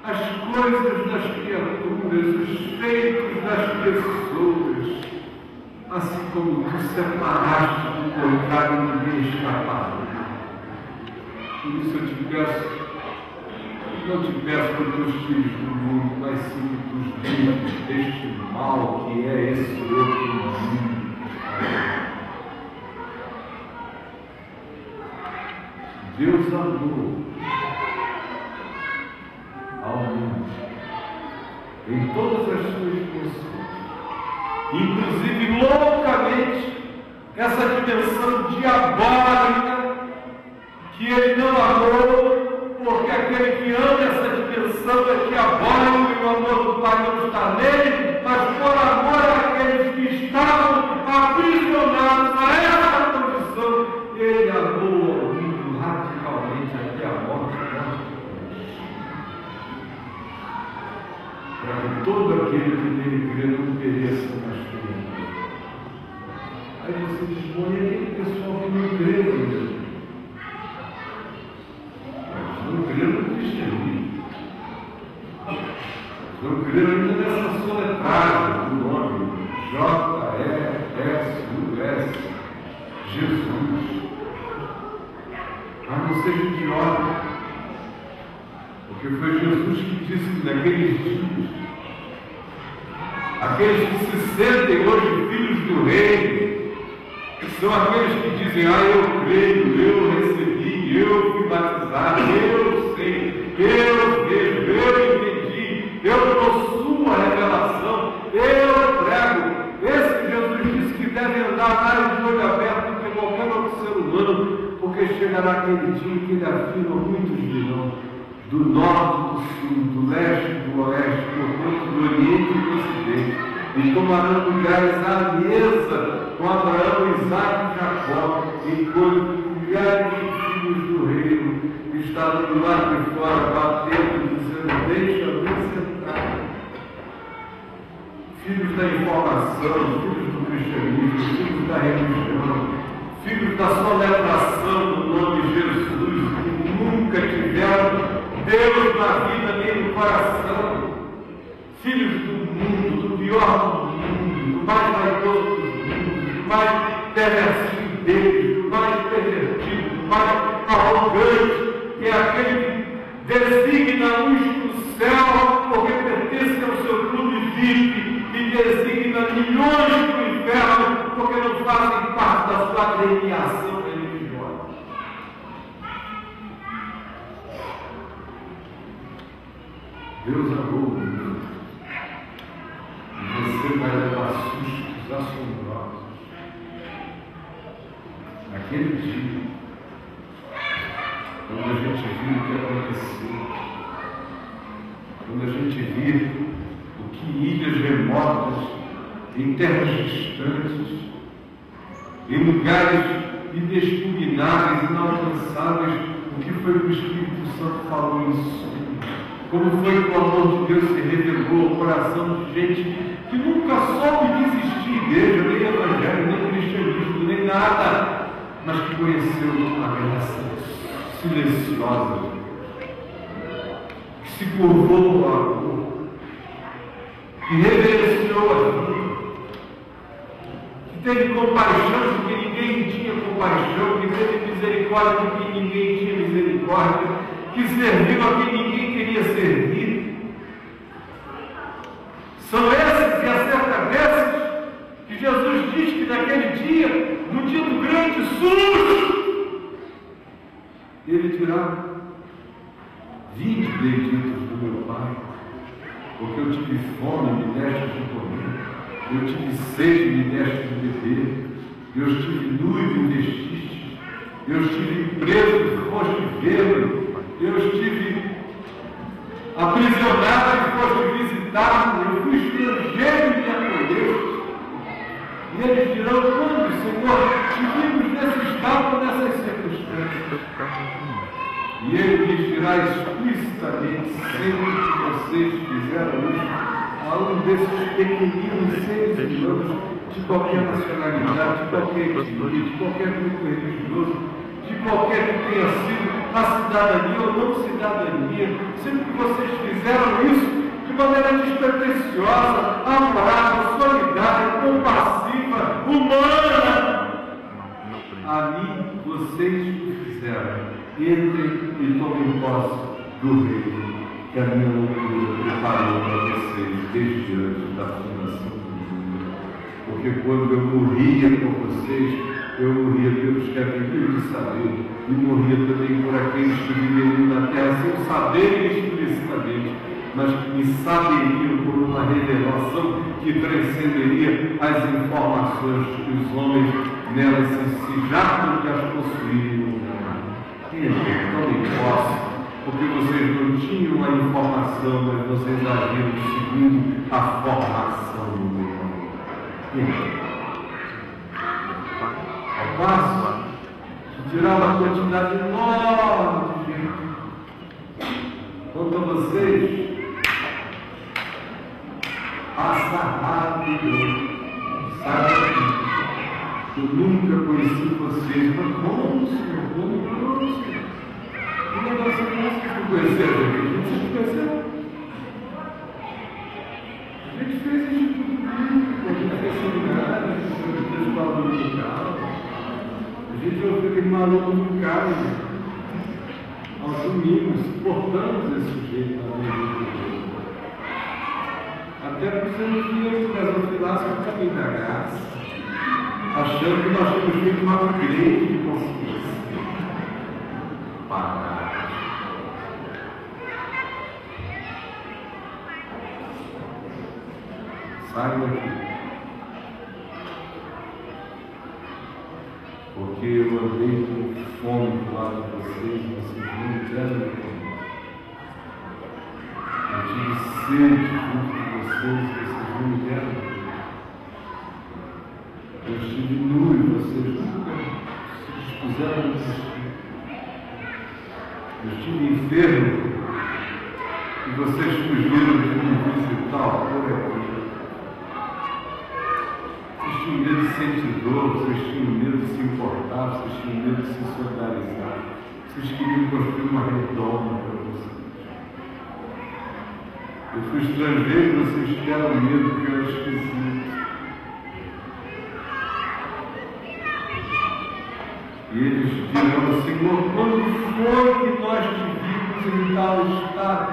as coisas das criaturas, os feitos das pessoas, assim como tu separaste do coitado, ninguém escapará. Por isso eu te peço, não te peço que teus filhos do mundo, mas sim que os livres deste mal que é esse outro mundo. Deus amou ao mundo em todas as suas dimensões, inclusive loucamente essa dimensão diabólica que ele não amou, porque aquele que ama essa dimensão é diabólico e o amor do Pai não está nele, mas por amor àqueles que estavam aprisionados a essa condição, ele amou ao mundo radicalmente até a morte. Para que todo aquele que nele crê não pereça, mas tenha. Aí você diz, bom, e aquele pessoal que não crê mesmo? Não creram no cristianismo, não creram ainda nessa soletragem do nome J-E-S-U-S, Jesus. Mas não seja idiota, porque foi Jesus que disse que naqueles dias, aqueles que se sentem hoje filhos do reino, são aqueles que dizem, eu creio, eu recebi, eu fui batizado, eu sei, eu vejo, eu entendi, eu possuo a revelação, eu prego. Esse Jesus disse que deve andar mais de olho aberto do que qualquer outro ser humano, porque chegará aquele dia em que ele afirma, muitos virão, do norte, do sul, do leste, do oeste, do oriente e do ocidente, e tomarão lugares à mesa com Abraão, Isaac e Jacó, enquanto milhares de filhos do reino estavam do lado de fora, batendo, dizendo, deixa-me sentar. Filhos da informação, filhos do cristianismo, filhos da religião, filhos da soletração do nome de Jesus, que nunca tiveram Deus na vida nem no coração, filhos do mundo, do pior do mundo, do mais vaidoso do mundo, do mais pervertido deles, do mais pervertido, do mais arrogante, que é aquele que designa uns no céu porque pertence ao seu clube VIP, e designa milhões no inferno porque não fazem parte da sua agremiação religiosa. Deus amou o mundo. E você vai levar sustos assombrosos. Naquele dia, quando a gente viu o que aconteceu, quando a gente viu o que ilhas remotas, em terras distantes, em lugares inexpugnáveis, inalcançáveis, o que foi que o Espírito Santo falou isso? Como foi que o amor de Deus se revelou ao coração de gente que nunca soube desistir igreja, nem evangelho, nem cristianismo, nem nada, mas que conheceu a graça silenciosa, que se curvou ao amor, que reverenciou a vida, que teve compaixão de que ninguém tinha compaixão, que teve misericórdia de que ninguém tinha misericórdia, que serviu a quem ninguém queria servir. São esses e acerca desses que Jesus diz que naquele dia, no dia do grande susto, ele dirá: vinde, benditos do meu Pai, porque eu tive fome, me deste de comer, eu tive sede, me deste de beber, eu estive nu e me vestiste, eu estive preso e foste ver-me, eu estive aprisionado e foste visitado, eu fui estrangeiro e me acolheste. E eles dirão: quando, Senhor, tivemos nesse estado, nessas circunstâncias? E ele lhes dirá explicitamente: sempre que vocês fizeram isso a um desses pequeninos seres humanos de qualquer nacionalidade, de qualquer etnia, de qualquer grupo religioso, de qualquer que tenha sido a cidadania ou não cidadania, sempre que vocês fizeram isso de maneira despretensiosa, amorável, solidária, compassiva, humana, ali vocês fizeram. Entrem e tomem posse do reino que a minha loucura preparou para vocês desde antes da fundação do mundo. Porque quando eu morria por vocês, eu morria pelos que haviam de saber, e morria também por aqueles que viveriam na terra sem saber explicitamente, mas que me saberiam por uma revelação que transcenderia as informações que os homens nelas se jactam de as possuírem. Tomem posse, porque vocês não tinham a informação, mas vocês agiram seguindo a formação do meu amor. Ao passo de tirar uma quantidade enorme de gente, quanto a vocês, passa rápido, sai daqui. Eu nunca conheci vocês, mas como, Senhor? Como, Senhor? Que negócio é esse que tu conheceu, gente? Vocês conheceram? A gente fez instituto bíblico, a gente fez seminário, a gente fez valor local, a gente ouviu aquele maluco do carro aos domingos, suportamos esse sujeito na vida de Deus. Até porque você não queria que nós afilássemos o caminho da graça, achando que nós tínhamos feito uma grande de consciência. Parar. Saiam daqui. Porque eu andei com fome do lado de vocês não me deram de comer. Eu tive sede junto com vocês não me deram de comer. Eu estive nu e vocês nunca se dispuseram a me assistir. Eu estive enfermo e vocês fugiram de me visitar por aqui. Vocês tinham medo de sentir dor, vocês tinham medo de se importar, vocês tinham medo de se solidarizar. Vocês queriam construir uma redoma para vocês. Eu fui estrangeiro e vocês tiveram medo porque eu era esquisito. E eles dirão, Senhor, quando foi que nós te vimos em tal estado?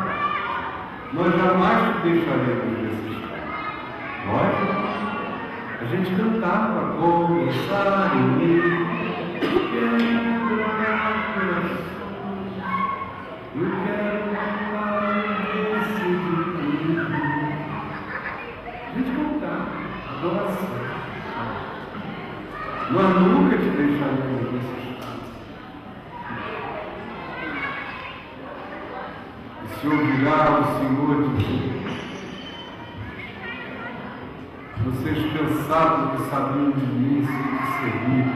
Nós jamais te deixaremos nesse estado. Nós? A gente cantava, começar em mim, quebrar coração, eu quero falar desse dia. A gente cantava, adoração. Nós nunca te deixaremos nesse estado. E se ouvirá o Senhor dizer, vocês cansados que sabiam de mim sem me servir,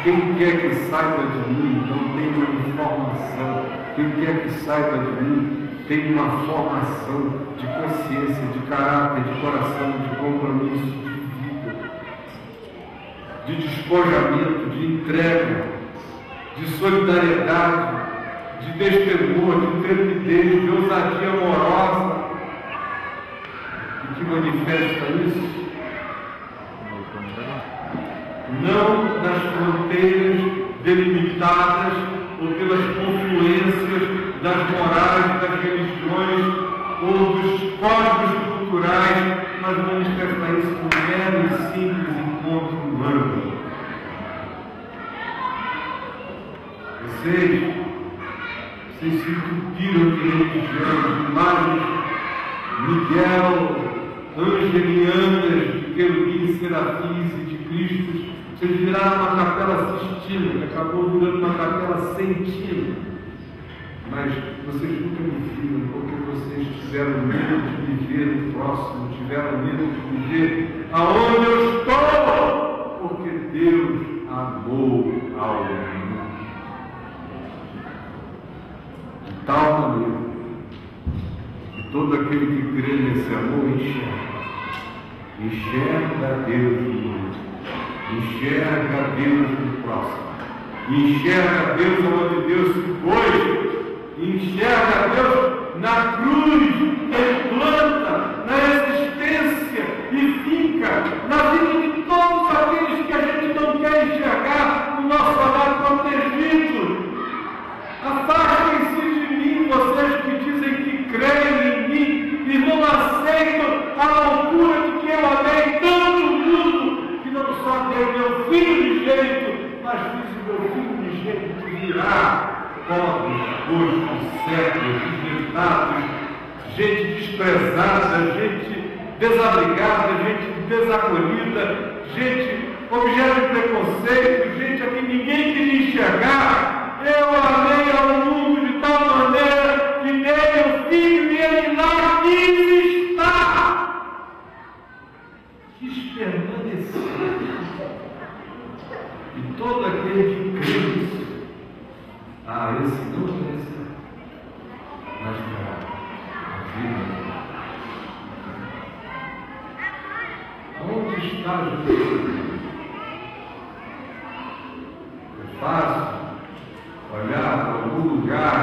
quem quer que saiba de mim não tem uma informação, quem quer que saiba de mim tem uma formação de consciência, de caráter, de coração, de compromisso, de despojamento, de entrega, de solidariedade, de destemor, de intrepidez, de ousadia amorosa. E que manifesta isso? Não nas fronteiras delimitadas ou pelas confluências das morais, das religiões ou dos códigos culturais, mas manifesta isso com mero e simples encontro humano. Vocês se entupiram de religião, de imagens, Miguel, angelianas, de querubins, serafins e de Cristos. Vocês viraram uma capela Sistina, que acabou virando uma capela Sentina. Mas vocês nunca me viram, porque vocês tiveram medo de viver o próximo, tiveram medo de viver aonde eu estou, porque Deus amou ao mundo. De tal maneira, todo aquele que crê nesse amor enxerga Deus no mundo, enxerga Deus no próximo, enxerga Deus onde Deus se foi, enxerga Deus na cruz que Ele planta, na existência e fica na vida de todos aqueles que a gente não quer enxergar no nosso lar protegido. Afastem-se de mim, vocês que dizem que creem em mim e não aceitam a loucura de que eu amei tanto o mundo, que não só dei meu filho de jeito, mas fiz o meu filho de jeito que virá, pobres, coxos, cegos, rejeitados, gente desprezada, gente desabrigada, gente desacolhida, gente objeto de preconceito, gente a quem ninguém queria enxergar. Eu amei ao mundo de tal maneira que dei o filho e ele lá quis estar. Quis permanecer. E todo aquele que crê nisso, esse não perecerá, mas terá a vida. Onde está Jesus? É fácil olhar para algum lugar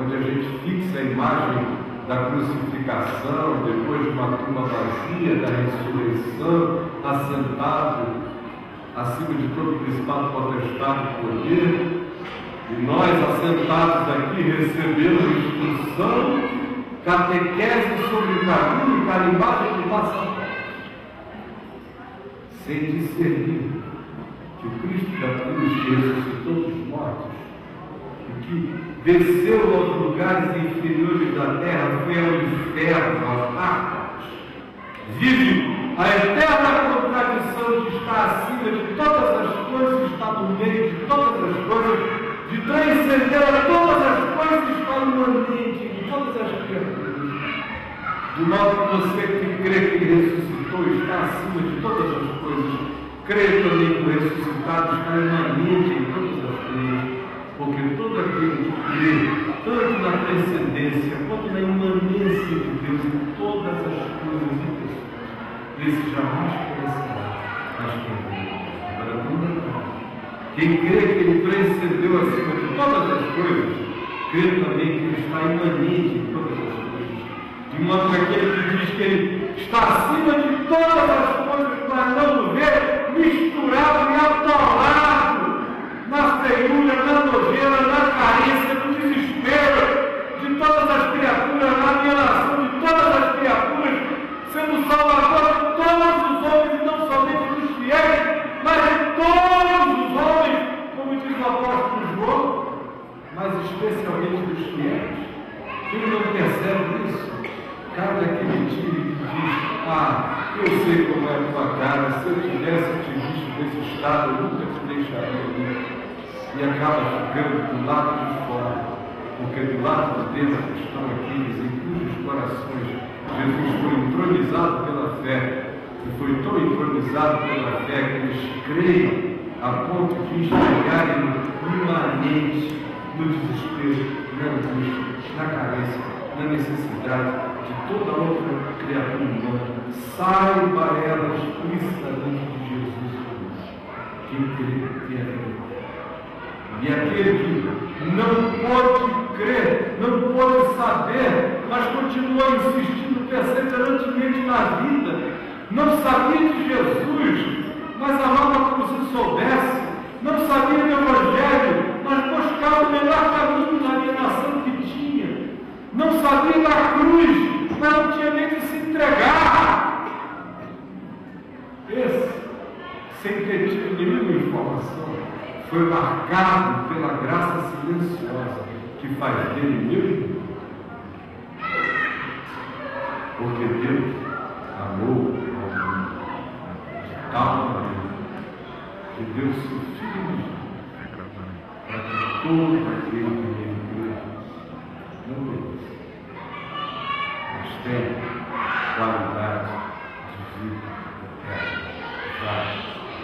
onde a gente fixa a imagem da crucificação, depois de uma tumba vazia, da ressurreição, assentado acima de todo principado, potestade e poder, e nós assentados aqui recebemos instrução, catequese sobre o caminho, carimbagem de passaporte, sem discernir que o Cristo da cruz ressuscitou dos mortos, que desceu aos lugares inferiores da terra, foi ao inferno, às marcas, vive a eterna contradição de estar acima de todas as coisas, está no meio de todas as coisas, de transcender a todas as coisas, está imanente de todas as criaturas. De modo que você que crê que Ele ressuscitou está acima de todas as coisas, crê também que o ressuscitado está imanente em todas as coisas. Porque todo aquele que crê, tanto na transcendência quanto na imanência de Deus em todas as coisas de Deus, esse jamais perecerá, mas quem crê. Agora, quem crê que Ele transcendeu acima de todas as coisas, crê também que Ele está imanente em todas as coisas. De modo que aquele que diz que Ele está acima de todas as coisas, mas não o vê, misturado e atolado na feiura, na nojeira, na carência, no desespero de todas as criaturas, na alienação de todas as criaturas, sendo salvador de todos os homens, e não somente dos fiéis, mas de todos os homens, como diz o apóstolo João, mas especialmente dos fiéis. Quem não percebe isso, cada aquele dia que diz, eu sei como é a tua cara, se eu tivesse te visto nesse estado, eu nunca te deixaria. E acaba ficando do lado de fora, porque do lado de dentro estão aqueles em cujos corações Jesus foi entronizado pela fé, e foi tão entronizado pela fé que eles creem a ponto de enxergarem no imanente, no desespero, na angústia, na carência, na necessidade de toda outra criatura humana. Saiba ela explicitamente de Jesus. Quem crê que é verdade. E aquele que não pode crer, não pode saber, mas continua insistindo perseverantemente na vida, não sabia de Jesus, mas amava como se soubesse, não sabia do Evangelho, mas buscava o melhor caminho na alienação que tinha, não sabia da cruz, mas não tinha medo de se entregar. Esse, sem ter tido nenhuma informação, foi marcado pela graça silenciosa que faz dele meu irmão. Porque Deus amou ao mundo de tal maneira que deu seu Filho unigênito para que todo aquele que nele crê não pereça, mas tenha qualidade de vida eterna, já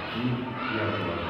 aqui e agora.